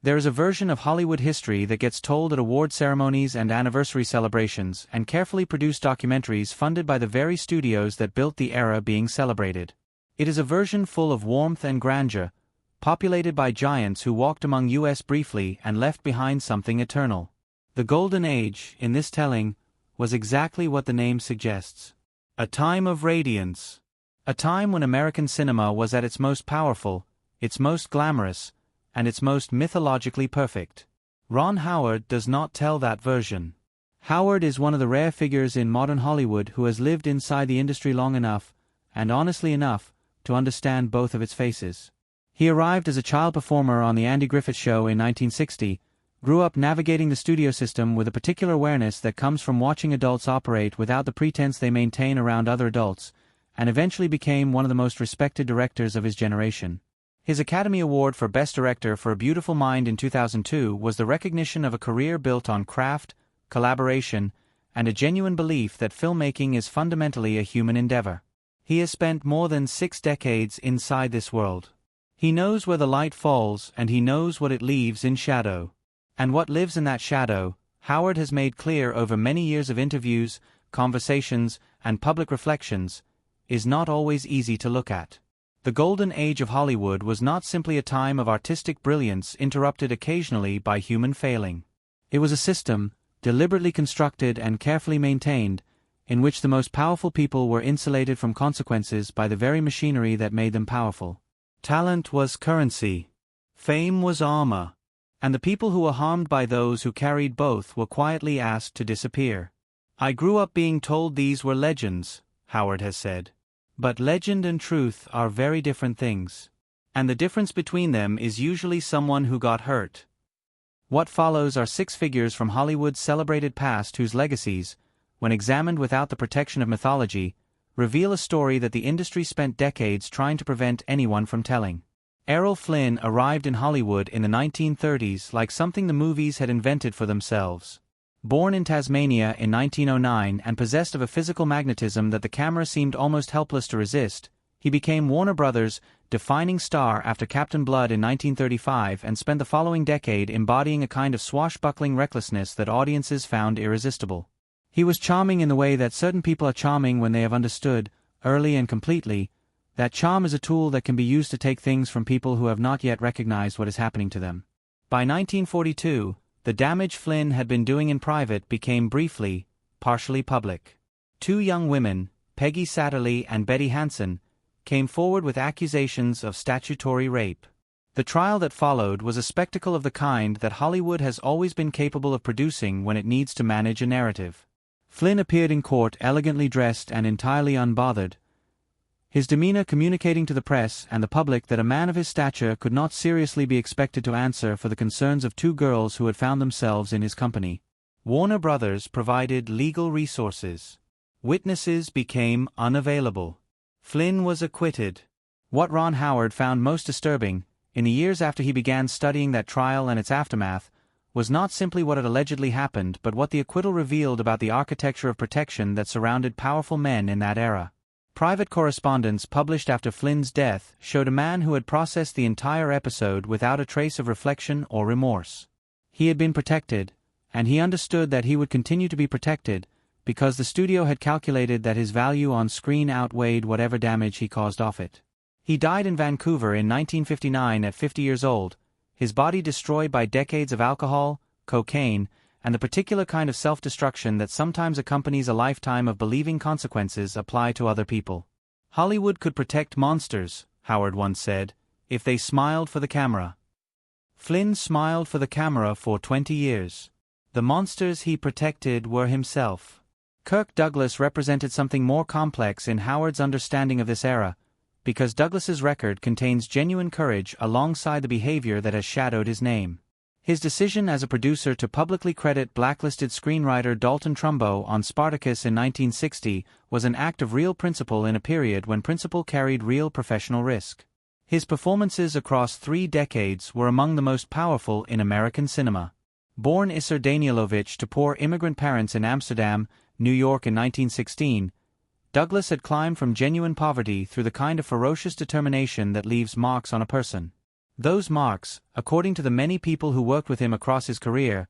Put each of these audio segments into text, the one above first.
There is a version of Hollywood history that gets told at award ceremonies and anniversary celebrations and carefully produced documentaries funded by the very studios that built the era being celebrated. It is a version full of warmth and grandeur, populated by giants who walked among us briefly and left behind something eternal. The Golden Age, in this telling, was exactly what the name suggests. A time of radiance. A time when American cinema was at its most powerful, its most glamorous, and its most mythologically perfect. Ron Howard does not tell that version. Howard is one of the rare figures in modern Hollywood who has lived inside the industry long enough, and honestly enough, to understand both of its faces. He arrived as a child performer on The Andy Griffith Show in 1960, grew up navigating the studio system with a particular awareness that comes from watching adults operate without the pretense they maintain around other adults, and eventually became one of the most respected directors of his generation. His Academy Award for Best Director for A Beautiful Mind in 2002 was the recognition of a career built on craft, collaboration, and a genuine belief that filmmaking is fundamentally a human endeavor. He has spent more than 6 decades inside this world. He knows where the light falls and he knows what it leaves in shadow. And what lives in that shadow, Howard has made clear over many years of interviews, conversations, and public reflections, is not always easy to look at. The Golden Age of Hollywood was not simply a time of artistic brilliance interrupted occasionally by human failing. It was a system, deliberately constructed and carefully maintained, in which the most powerful people were insulated from consequences by the very machinery that made them powerful. Talent was currency. Fame was armor. And the people who were harmed by those who carried both were quietly asked to disappear. I grew up being told these were legends, Howard has said. But legend and truth are very different things. And the difference between them is usually someone who got hurt. What follows are 6 figures from Hollywood's celebrated past whose legacies, when examined without the protection of mythology, reveal a story that the industry spent decades trying to prevent anyone from telling. Errol Flynn arrived in Hollywood in the 1930s like something the movies had invented for themselves. Born in Tasmania in 1909 and possessed of a physical magnetism that the camera seemed almost helpless to resist, he became Warner Brothers' defining star after Captain Blood in 1935 and spent the following decade embodying a kind of swashbuckling recklessness that audiences found irresistible. He was charming in the way that certain people are charming when they have understood, early and completely, that charm is a tool that can be used to take things from people who have not yet recognized what is happening to them. By 1942, the damage Flynn had been doing in private became briefly, partially public. 2 young women, Peggy Satterlee and Betty Hansen, came forward with accusations of statutory rape. The trial that followed was a spectacle of the kind that Hollywood has always been capable of producing when it needs to manage a narrative. Flynn appeared in court elegantly dressed and entirely unbothered, his demeanor communicating to the press and the public that a man of his stature could not seriously be expected to answer for the concerns of 2 girls who had found themselves in his company. Warner Brothers provided legal resources. Witnesses became unavailable. Flynn was acquitted. What Ron Howard found most disturbing, in the years after he began studying that trial and its aftermath, was not simply what had allegedly happened but what the acquittal revealed about the architecture of protection that surrounded powerful men in that era. Private correspondence published after Flynn's death showed a man who had processed the entire episode without a trace of reflection or remorse. He had been protected, and he understood that he would continue to be protected, because the studio had calculated that his value on screen outweighed whatever damage he caused off it. He died in Vancouver in 1959 at 50 years old, his body destroyed by decades of alcohol, cocaine, and the particular kind of self-destruction that sometimes accompanies a lifetime of believing consequences apply to other people. Hollywood could protect monsters, Howard once said, if they smiled for the camera. Flynn smiled for the camera for 20 years. The monsters he protected were himself. Kirk Douglas represented something more complex in Howard's understanding of this era, because Douglas's record contains genuine courage alongside the behavior that has shadowed his name. His decision as a producer to publicly credit blacklisted screenwriter Dalton Trumbo on Spartacus in 1960 was an act of real principle in a period when principle carried real professional risk. His performances across 3 decades were among the most powerful in American cinema. Born Isser Danielovich to poor immigrant parents in Amsterdam, New York in 1916, Douglas had climbed from genuine poverty through the kind of ferocious determination that leaves marks on a person. Those marks, according to the many people who worked with him across his career,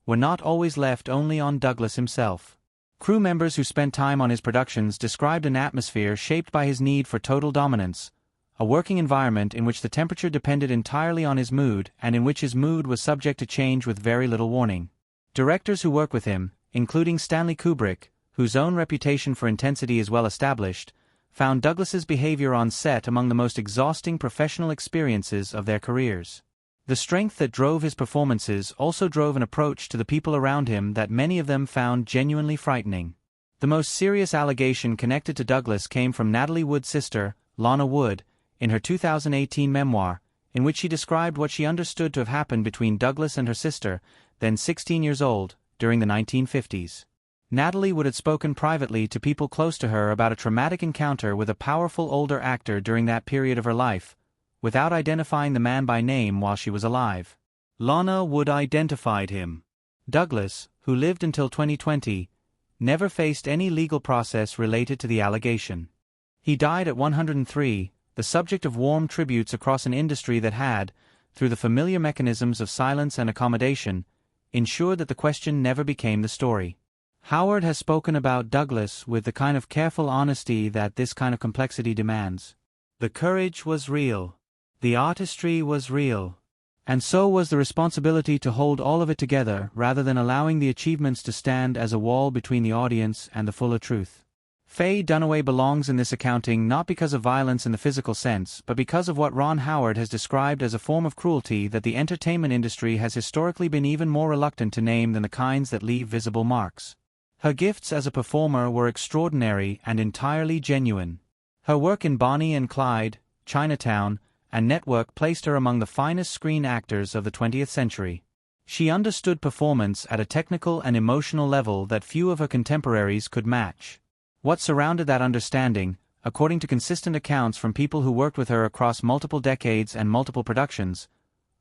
were not always left only on Douglas himself. Crew members who spent time on his productions described an atmosphere shaped by his need for total dominance, a working environment in which the temperature depended entirely on his mood and in which his mood was subject to change with very little warning. Directors who worked with him, including Stanley Kubrick, whose own reputation for intensity is well established, found Douglas's behavior on set among the most exhausting professional experiences of their careers. The strength that drove his performances also drove an approach to the people around him that many of them found genuinely frightening. The most serious allegation connected to Douglas came from Natalie Wood's sister, Lana Wood, in her 2018 memoir, in which she described what she understood to have happened between Douglas and her sister, then 16 years old, during the 1950s. Natalie Wood had spoken privately to people close to her about a traumatic encounter with a powerful older actor during that period of her life, without identifying the man by name while she was alive. Lana Wood identified him. Douglas, who lived until 2020, never faced any legal process related to the allegation. He died at 103, the subject of warm tributes across an industry that had, through the familiar mechanisms of silence and accommodation, ensured that the question never became the story. Howard has spoken about Douglas with the kind of careful honesty that this kind of complexity demands. The courage was real. The artistry was real. And so was the responsibility to hold all of it together rather than allowing the achievements to stand as a wall between the audience and the fuller truth. Faye Dunaway belongs in this accounting not because of violence in the physical sense, but because of what Ron Howard has described as a form of cruelty that the entertainment industry has historically been even more reluctant to name than the kinds that leave visible marks. Her gifts as a performer were extraordinary and entirely genuine. Her work in Bonnie and Clyde, Chinatown, and Network placed her among the finest screen actors of the 20th century. She understood performance at a technical and emotional level that few of her contemporaries could match. What surrounded that understanding, according to consistent accounts from people who worked with her across multiple decades and multiple productions,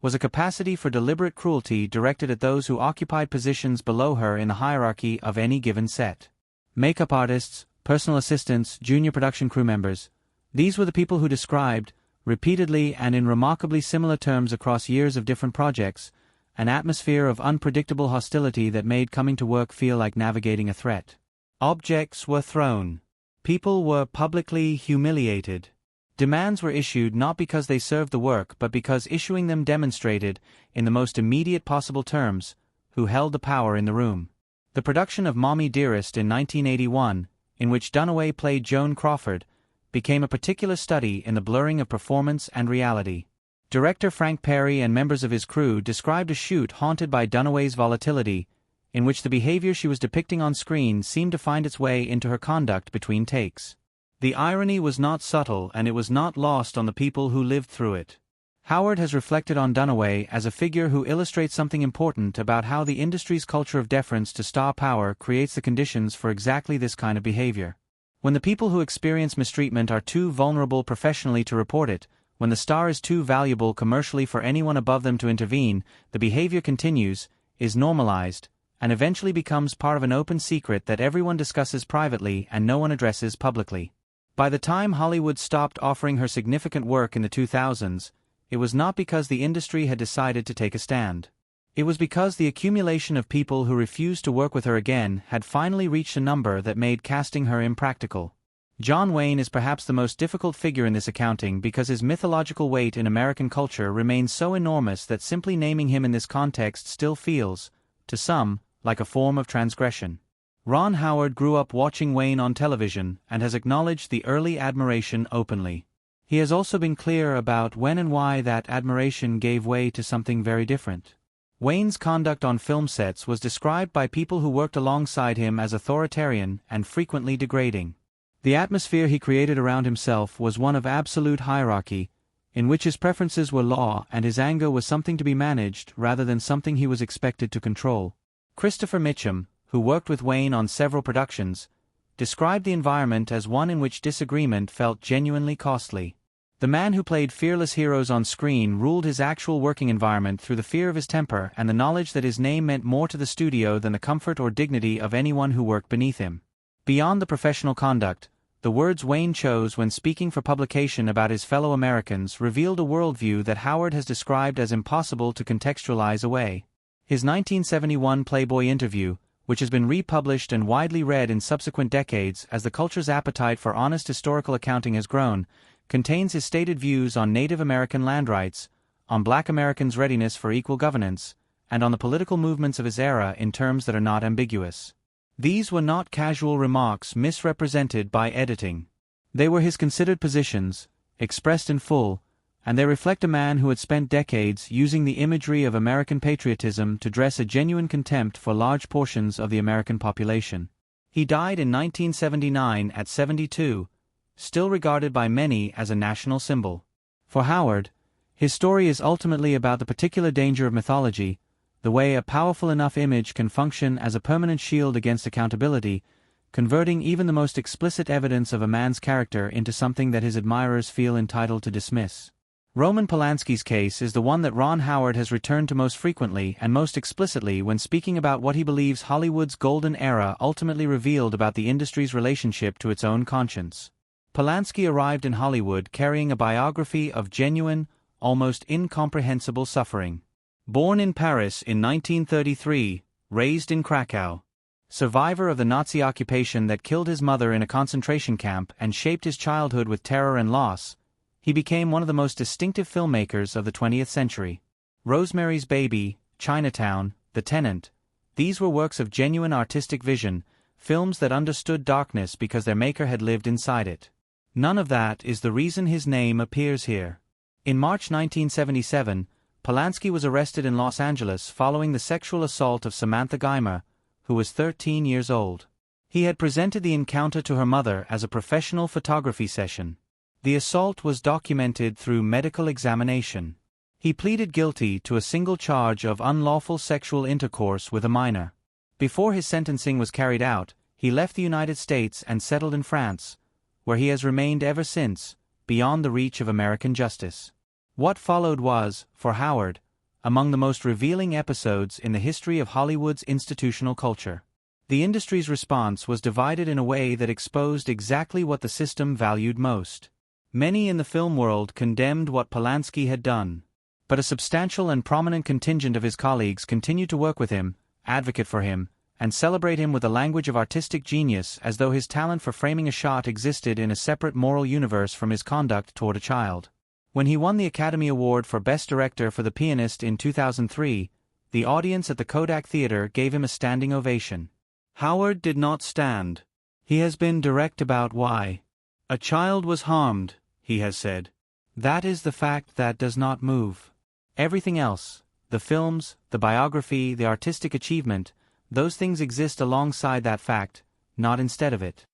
was a capacity for deliberate cruelty directed at those who occupied positions below her in the hierarchy of any given set. Makeup artists, personal assistants, junior production crew members, these were the people who described, repeatedly and in remarkably similar terms across years of different projects, an atmosphere of unpredictable hostility that made coming to work feel like navigating a threat. Objects were thrown. People were publicly humiliated. Demands were issued not because they served the work but because issuing them demonstrated, in the most immediate possible terms, who held the power in the room. The production of Mommy Dearest in 1981, in which Dunaway played Joan Crawford, became a particular study in the blurring of performance and reality. Director Frank Perry and members of his crew described a shoot haunted by Dunaway's volatility, in which the behavior she was depicting on screen seemed to find its way into her conduct between takes. The irony was not subtle and it was not lost on the people who lived through it. Howard has reflected on Dunaway as a figure who illustrates something important about how the industry's culture of deference to star power creates the conditions for exactly this kind of behavior. When the people who experience mistreatment are too vulnerable professionally to report it, when the star is too valuable commercially for anyone above them to intervene, the behavior continues, is normalized, and eventually becomes part of an open secret that everyone discusses privately and no one addresses publicly. By the time Hollywood stopped offering her significant work in the 2000s, it was not because the industry had decided to take a stand. It was because the accumulation of people who refused to work with her again had finally reached a number that made casting her impractical. John Wayne is perhaps the most difficult figure in this accounting because his mythological weight in American culture remains so enormous that simply naming him in this context still feels, to some, like a form of transgression. Ron Howard grew up watching Wayne on television and has acknowledged the early admiration openly. He has also been clear about when and why that admiration gave way to something very different. Wayne's conduct on film sets was described by people who worked alongside him as authoritarian and frequently degrading. The atmosphere he created around himself was one of absolute hierarchy, in which his preferences were law and his anger was something to be managed rather than something he was expected to control. Christopher Mitchum, who worked with Wayne on several productions, described the environment as one in which disagreement felt genuinely costly. The man who played fearless heroes on screen ruled his actual working environment through the fear of his temper and the knowledge that his name meant more to the studio than the comfort or dignity of anyone who worked beneath him. Beyond the professional conduct, The words Wayne chose when speaking for publication about his fellow Americans revealed a worldview that Howard has described as impossible to contextualize away. His 1971 Playboy interview, which has been republished and widely read in subsequent decades as the culture's appetite for honest historical accounting has grown, contains his stated views on Native American land rights, on Black Americans' readiness for equal governance, and on the political movements of his era in terms that are not ambiguous. These were not casual remarks misrepresented by editing. They were his considered positions, expressed in full, and they reflect a man who had spent decades using the imagery of American patriotism to dress a genuine contempt for large portions of the American population. He died in 1979 at 72, still regarded by many as a national symbol. For Howard, his story is ultimately about the particular danger of mythology, the way a powerful enough image can function as a permanent shield against accountability, converting even the most explicit evidence of a man's character into something that his admirers feel entitled to dismiss. Roman Polanski's case is the one that Ron Howard has returned to most frequently and most explicitly when speaking about what he believes Hollywood's golden era ultimately revealed about the industry's relationship to its own conscience. Polanski arrived in Hollywood carrying a biography of genuine, almost incomprehensible suffering. Born in Paris in 1933, raised in Krakow. Survivor of the Nazi occupation that killed his mother in a concentration camp and shaped his childhood with terror and loss, he became one of the most distinctive filmmakers of the 20th century. Rosemary's Baby, Chinatown, The Tenant, these were works of genuine artistic vision, films that understood darkness because their maker had lived inside it. None of that is the reason his name appears here. In March 1977, Polanski was arrested in Los Angeles following the sexual assault of Samantha Geimer, who was 13 years old. He had presented the encounter to her mother as a professional photography session. The assault was documented through medical examination. He pleaded guilty to a single charge of unlawful sexual intercourse with a minor. Before his sentencing was carried out, he left the United States and settled in France, where he has remained ever since, beyond the reach of American justice. What followed was, for Howard, among the most revealing episodes in the history of Hollywood's institutional culture. The industry's response was divided in a way that exposed exactly what the system valued most. Many in the film world condemned what Polanski had done, but a substantial and prominent contingent of his colleagues continued to work with him, advocate for him, and celebrate him with the language of artistic genius as though his talent for framing a shot existed in a separate moral universe from his conduct toward a child. When he won the Academy Award for Best Director for The Pianist in 2003, the audience at the Kodak Theater gave him a standing ovation. Howard did not stand. He has been direct about why. A child was harmed, he has said. That is the fact that does not move. Everything else, the films, the biography, the artistic achievement, those things exist alongside that fact, not instead of it.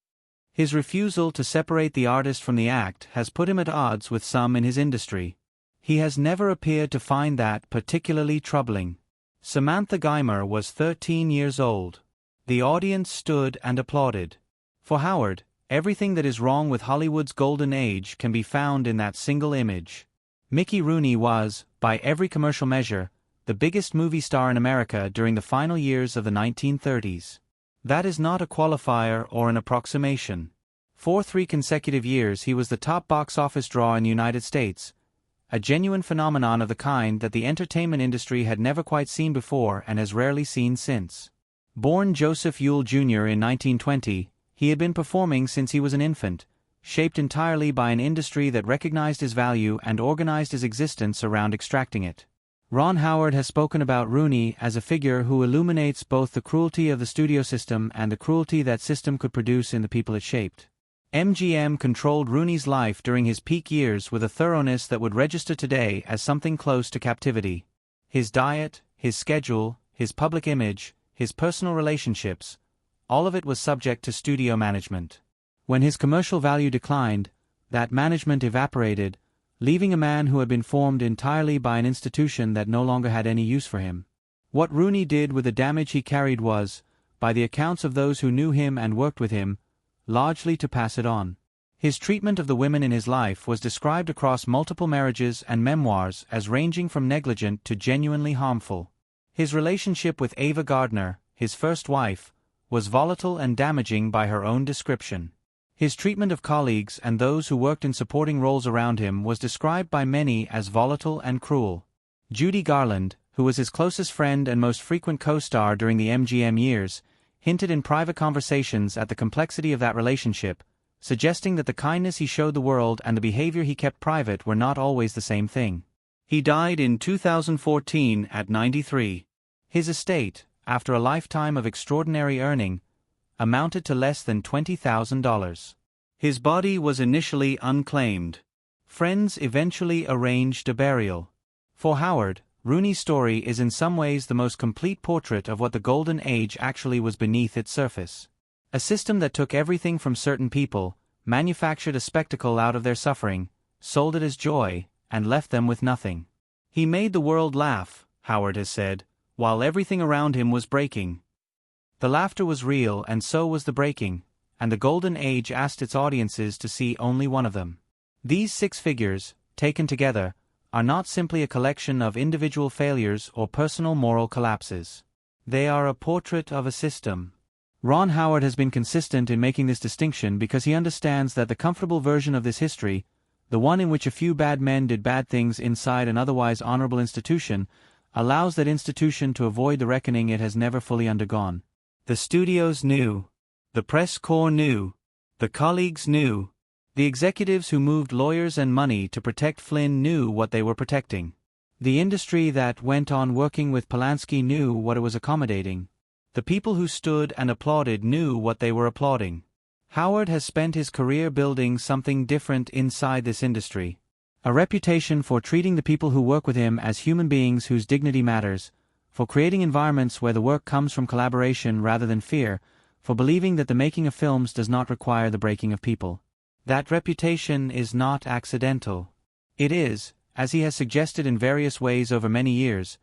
His refusal to separate the artist from the act has put him at odds with some in his industry. He has never appeared to find that particularly troubling. Samantha Geimer was 13 years old. The audience stood and applauded. For Howard, everything that is wrong with Hollywood's golden age can be found in that single image. Mickey Rooney was, by every commercial measure, the biggest movie star in America during the final years of the 1930s. That is not a qualifier or an approximation. For 3 consecutive years he was the top box office draw in the United States, a genuine phenomenon of the kind that the entertainment industry had never quite seen before and has rarely seen since. Born Joseph Yule Jr. in 1920, he had been performing since he was an infant, shaped entirely by an industry that recognized his value and organized his existence around extracting it. Ron Howard has spoken about Rooney as a figure who illuminates both the cruelty of the studio system and the cruelty that system could produce in the people it shaped. MGM controlled Rooney's life during his peak years with a thoroughness that would register today as something close to captivity. His diet, his schedule, his public image, his personal relationships, all of it was subject to studio management. When his commercial value declined, that management evaporated, leaving a man who had been formed entirely by an institution that no longer had any use for him. What Rooney did with the damage he carried was, by the accounts of those who knew him and worked with him, largely to pass it on. His treatment of the women in his life was described across multiple marriages and memoirs as ranging from negligent to genuinely harmful. His relationship with Ava Gardner, his first wife, was volatile and damaging by her own description. His treatment of colleagues and those who worked in supporting roles around him was described by many as volatile and cruel. Judy Garland, who was his closest friend and most frequent co-star during the MGM years, hinted in private conversations at the complexity of that relationship, suggesting that the kindness he showed the world and the behavior he kept private were not always the same thing. He died in 2014 at 93. His estate, after a lifetime of extraordinary earning, amounted to less than $20,000. His body was initially unclaimed. Friends eventually arranged a burial. For Howard, Rooney's story is in some ways the most complete portrait of what the Golden Age actually was beneath its surface. A system that took everything from certain people, manufactured a spectacle out of their suffering, sold it as joy, and left them with nothing. He made the world laugh, Howard has said, while everything around him was breaking. The laughter was real and so was the breaking, and the Golden Age asked its audiences to see only one of them. These 6 figures, taken together, are not simply a collection of individual failures or personal moral collapses. They are a portrait of a system. Ron Howard has been consistent in making this distinction because he understands that the comfortable version of this history, the one in which a few bad men did bad things inside an otherwise honorable institution, allows that institution to avoid the reckoning it has never fully undergone. The studios knew. The press corps knew. The colleagues knew. The executives who moved lawyers and money to protect Flynn knew what they were protecting. The industry that went on working with Polanski knew what it was accommodating. The people who stood and applauded knew what they were applauding. Howard has spent his career building something different inside this industry. A reputation for treating the people who work with him as human beings whose dignity matters, for creating environments where the work comes from collaboration rather than fear, for believing that the making of films does not require the breaking of people. That reputation is not accidental. It is, as he has suggested in various ways over many years,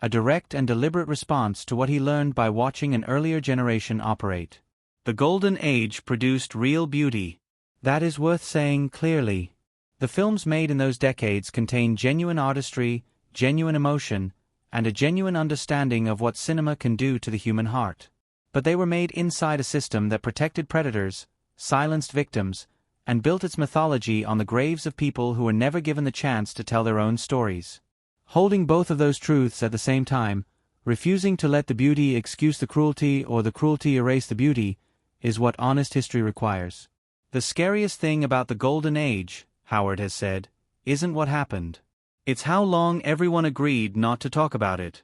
a direct and deliberate response to what he learned by watching an earlier generation operate. The Golden Age produced real beauty. That is worth saying clearly. The films made in those decades contained genuine artistry, genuine emotion, and a genuine understanding of what cinema can do to the human heart. But they were made inside a system that protected predators, silenced victims, and built its mythology on the graves of people who were never given the chance to tell their own stories. Holding both of those truths at the same time, refusing to let the beauty excuse the cruelty or the cruelty erase the beauty, is what honest history requires. The scariest thing about the Golden Age, Howard has said, isn't what happened. It's how long everyone agreed not to talk about it.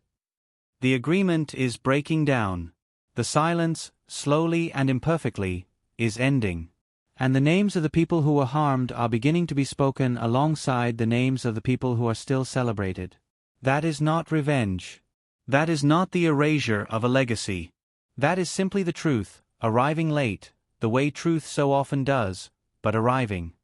The agreement is breaking down. The silence, slowly and imperfectly, is ending. And the names of the people who were harmed are beginning to be spoken alongside the names of the people who are still celebrated. That is not revenge. That is not the erasure of a legacy. That is simply the truth, arriving late, the way truth so often does, but arriving.